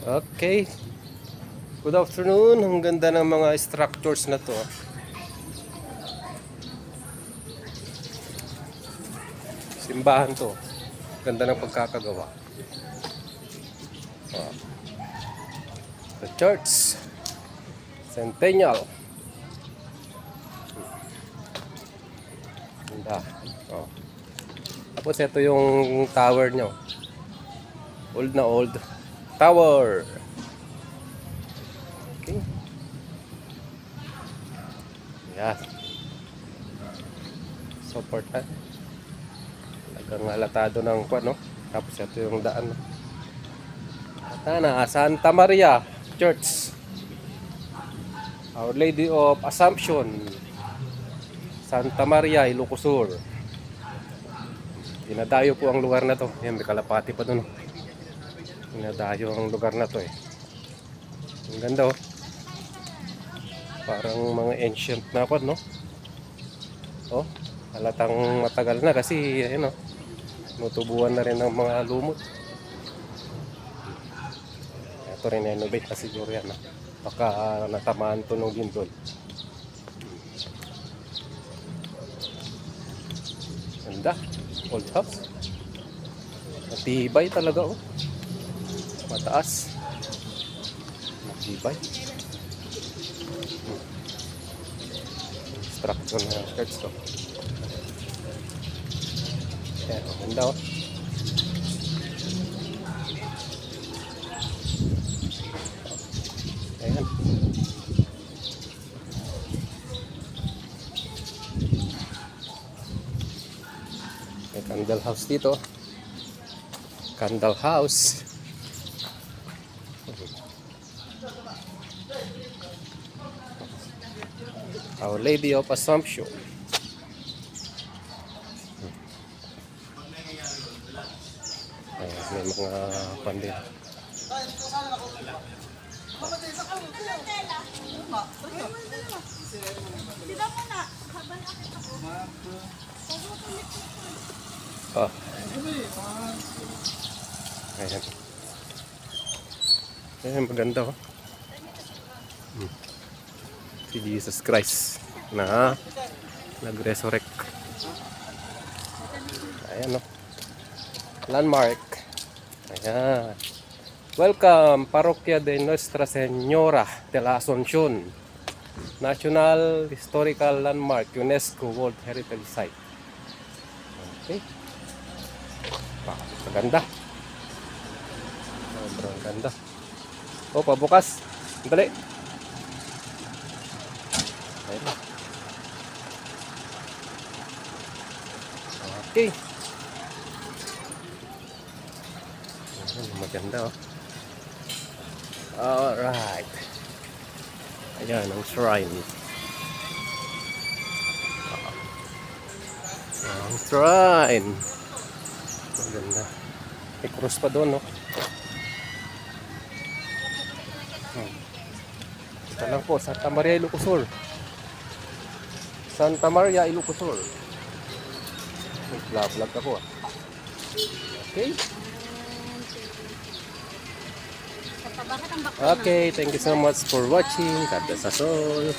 Okay. Good afternoon. Ang ganda ng mga structures na to. Simbahan to. Ganda ng pagkakagawa. Oh. The church. Centennial. Ganda. Oh. Tapos ito yung tower nyo. Old na old. Tower. Okay. Yan. Supportan. Talagang halatado ng kwan, no? Tapos ito yung daan, no? At na, Santa Maria Church. Our Lady of Assumption. Santa Maria, Ilocos Sur. Dinadayo po ang lugar na to. Yan, may kalapati pa doon. Dinadayo ang lugar na to eh. Ang ganda oh. Parang mga ancient na kwan, no? Oh, halatang matagal na kasi ayun oh. Nutubuan na rin ng mga lumot. Ito rin renovate na siguro yan. Baka natamaan to ng lindol. Ganda. Old house. Matibay talaga oh. Mataas. Matibay. Structure na church to. Ayan, ganda oh. Ayan. May candle house dito. Candle house. Our Lady of Assumption. Ayan, may mga pandit. Oh. Ayan. Ayan, maganda oh. Si Jesus Christ na nag-resurrect. Ayan oh. Landmark. Ayan. Welcome, Parroquia de Nuestra Señora de la Asunción. National Historical Landmark, UNESCO World Heritage Site. Okay. Maganda. Sobrang ganda. Oh, pabukas. Dali. Ayun. Okay. Maganda oh. Alright. Ayan ang shrine. Ang shrine. Maganda. May cross pa doon no. Ito lang po, Santa Maria, Ilocos Sur. Santa Maria, Ilocos Sur. Vlog ako ah. Okay. Okay, thank you so much for watching. God bless us all.